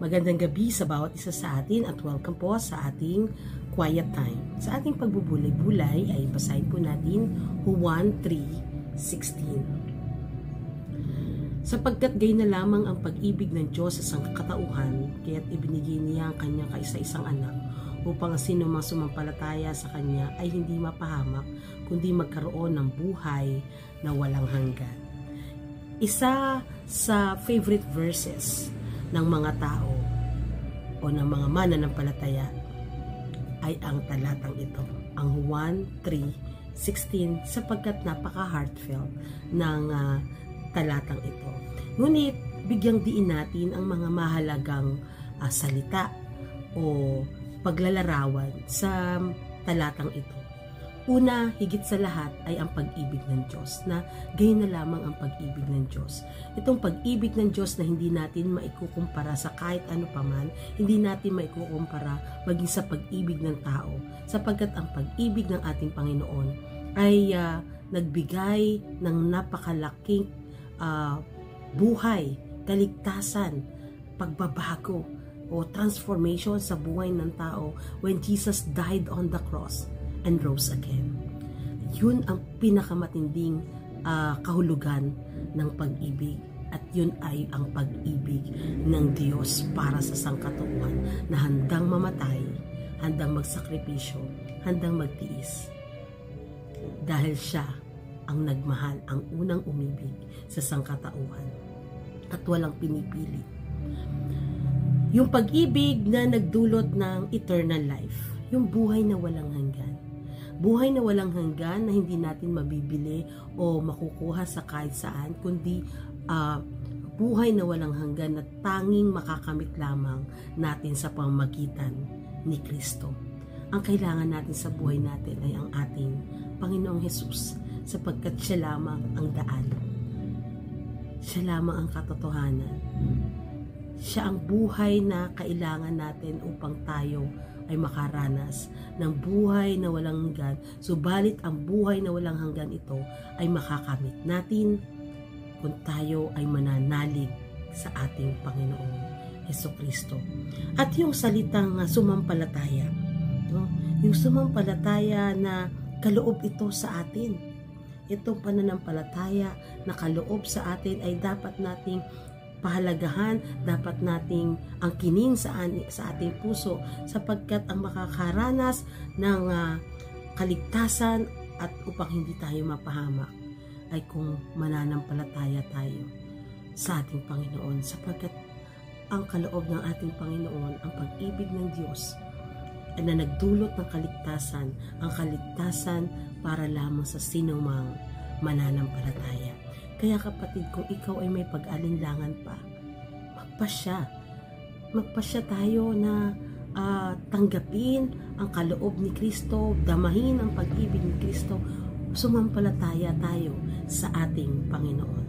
Magandang gabi sa bawat isa sa atin at welcome po sa ating quiet time. Sa ating pagbubulay-bulay ay basahin po natin Juan 3:16. Sapagkat gayon na lamang ang pag-ibig ng Diyos sa sangkatauhan, kaya't ibinigay niya ang kanyang kaisa-isang anak upang ang sino mang sumampalataya sa kanya ay hindi mapahamak kundi magkaroon ng buhay na walang hanggan. Isa sa favorite verses ng mga tao o ng mga mananampalataya ay ang talatang ito, ang Juan 3:16, sapagkat napaka-heartfelt ng talatang ito. Ngunit bigyang diin natin ang mga mahalagang salita o paglalarawan sa talatang ito. Una, higit sa lahat ay ang pag-ibig ng Diyos, na gayon na lamang ang pag-ibig ng Diyos. Itong pag-ibig ng Diyos na hindi natin maikukumpara sa kahit ano paman, hindi natin maikukumpara maging sa pag-ibig ng tao, sapagkat ang pag-ibig ng ating Panginoon ay nagbigay ng napakalaking buhay, kaligtasan, pagbabago o transformation sa buhay ng tao when Jesus died on the cross and rose again. Yun ang pinakamatinding kahulugan ng pag-ibig, at yun ay ang pag-ibig ng Diyos para sa sangkatauhan na handang mamatay, handang magsakripisyo, handang magtiis. Dahil siya ang nagmahal, ang unang umibig sa sangkatauhan at walang pinipili. Yung pag-ibig na nagdulot ng eternal life, yung buhay na walang hanggan. Buhay na walang hanggan na hindi natin mabibili o makukuha sa kahit saan, kundi buhay na walang hanggan na tanging makakamit lamang natin sa pamamagitan ni Kristo. Ang kailangan natin sa buhay natin ay ang ating Panginoong Hesus, sapagkat siya lamang ang daan. Siya lamang ang katotohanan. Siya ang buhay na kailangan natin upang tayo ay makaranas ng buhay na walang hanggan. Subalit ang buhay na walang hanggan ito ay makakamit natin kung tayo ay mananalig sa ating Panginoong Hesukristo. At yung salitang sumampalataya, yung sumampalataya na kaloob ito sa atin. Itong pananampalataya na kaloob sa atin ay dapat nating pahalagahan, dapat nating angkinin sa ating puso, sapagkat ang makakaranas ng kaligtasan at upang hindi tayo mapahamak ay kung mananampalataya tayo sa ating Panginoon, sapagkat ang kaloob ng ating Panginoon, ang pag-ibig ng Diyos ay na nagdulot ng kaligtasan, ang kaligtasan para lamang sa sinumang mananampalataya. Kaya kapatid, kung ikaw ay may pag-alinlangan pa, magpasya tayo na tanggapin ang kaloob ni Kristo, damahin ang pag-ibig ni Kristo, sumampalataya tayo sa ating Panginoon.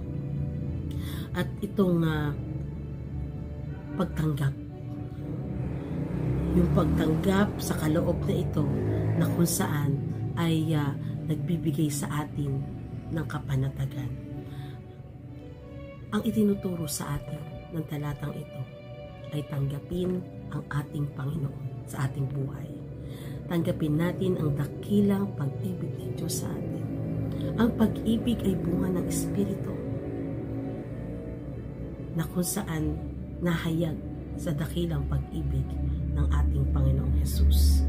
At itong pagtanggap, yung pagtanggap sa kaloob na ito na kung saan ay nagbibigay sa atin ng kapanatagan. Ang itinuturo sa atin ng talatang ito ay tanggapin ang ating Panginoon sa ating buhay. Tanggapin natin ang dakilang pag-ibig ng Diyos sa atin. Ang pag-ibig ay bunga ng Espiritu na kung saan nahayag sa dakilang pag-ibig ng ating Panginoong Hesus.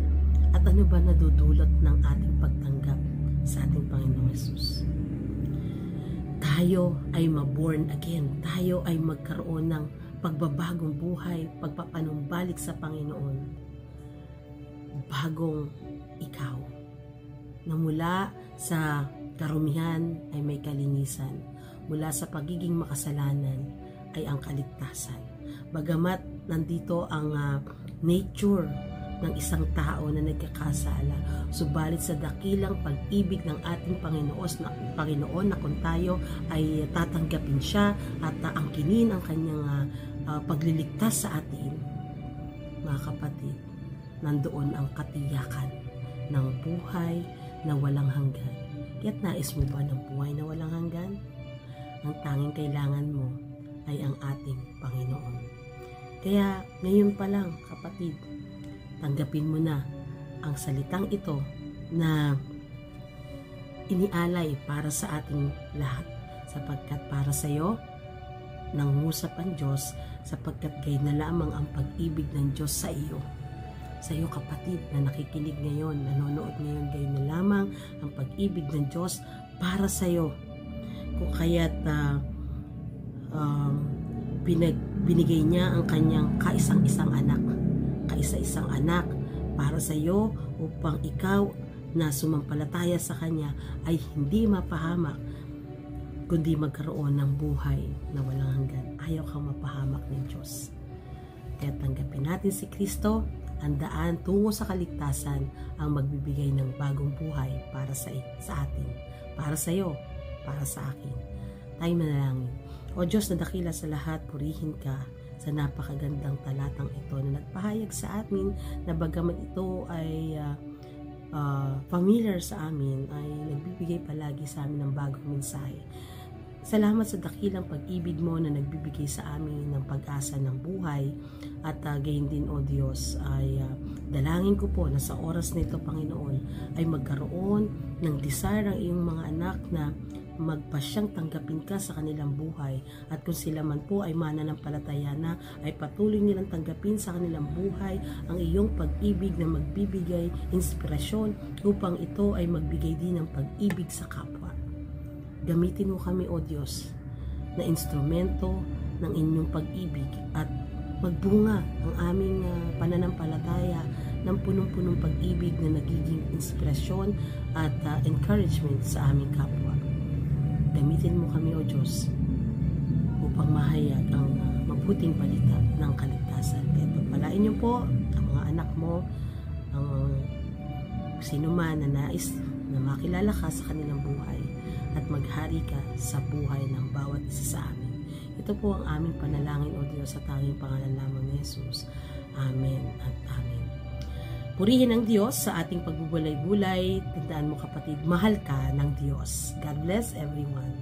At ano ba nadudulot ng ating pagtanggap sa ating Panginoong Hesus? Tayo ay ma-born again. Tayo ay magkaroon ng pagbabagong buhay, pagpapanumbalik sa Panginoon. Bagong ikaw, na mula sa karumihan ay may kalinisan, mula sa pagiging makasalanan ay ang kaligtasan. Bagamat nandito ang nature ng isang tao na nagkakasala. Subalit sa dakilang pag-ibig ng ating Panginoon na kung tayo ay tatanggapin siya at angkinin ang kanyang pagliligtas sa atin, mga kapatid, nandoon ang katiyakan ng buhay na walang hanggan. Kaya't nais mo ba ng buhay na walang hanggan? Ang tanging kailangan mo ay ang ating Panginoon. Kaya ngayon pa lang, kapatid, tanggapin mo na ang salitang ito na inialay para sa ating lahat, sapagkat para sa iyo nangusap ang Diyos, sapagkat gayon na lamang ang pag-ibig ng Diyos sa iyo. Sa iyo, kapatid, na nakikinig ngayon, nanonood ngayon, gayon na lamang ang pag-ibig ng Diyos para sa iyo. Kung kaya't binigay niya ang kanyang kaisa-isang anak para sa iyo, upang ikaw na sumampalataya sa kanya ay hindi mapahamak, kundi magkaroon ng buhay na walang hanggan. Ayaw kang mapahamak ng Diyos. Kaya tanggapin natin si Kristo, ang daan tungo sa kaligtasan, ang magbibigay ng bagong buhay para sa atin, para sa iyo, para sa akin. Tayo manalangin. O Diyos na dakila sa lahat, purihin ka sa napakagandang talatang ito na nagpahayag sa amin na bagaman ito ay familiar sa amin, ay nagbibigay palagi sa amin ng bagong mensahe. Salamat sa dakilang pag-ibig mo na nagbibigay sa amin ng pag-asa ng buhay, at gayon din, O Diyos, ay dalangin ko po na sa oras na ito, Panginoon, ay magkaroon ng desire ang iyong mga anak na magpasyang tanggapin ka sa kanilang buhay, at kung sila man po ay mananampalataya na, ay patuloy nilang tanggapin sa kanilang buhay ang iyong pag-ibig na magbibigay inspirasyon upang ito ay magbigay din ng pag-ibig sa kapwa. Gamitin mo kami, O Diyos, na instrumento ng inyong pag-ibig, at magbunga ang aming pananampalataya ng punong-punong pag-ibig na nagiging inspirasyon at encouragement sa aming kapwa. Gamitin mo kami, O Diyos, upang mahayag ang mabuting balita ng kaligtasan. Kaya pagpalain niyo po ang mga anak mo, ang sino man na nais na makilala ka sa kanilang buhay, at maghari ka sa buhay ng bawat isa sa amin. Ito po ang aming panalangin, O Diyos, sa tanging pangalan lamang ni Jesus. Amen at amen. Purihin ang Diyos sa ating pagbubulay-bulay. Tandaan mo, kapatid, mahal ka ng Diyos. God bless everyone.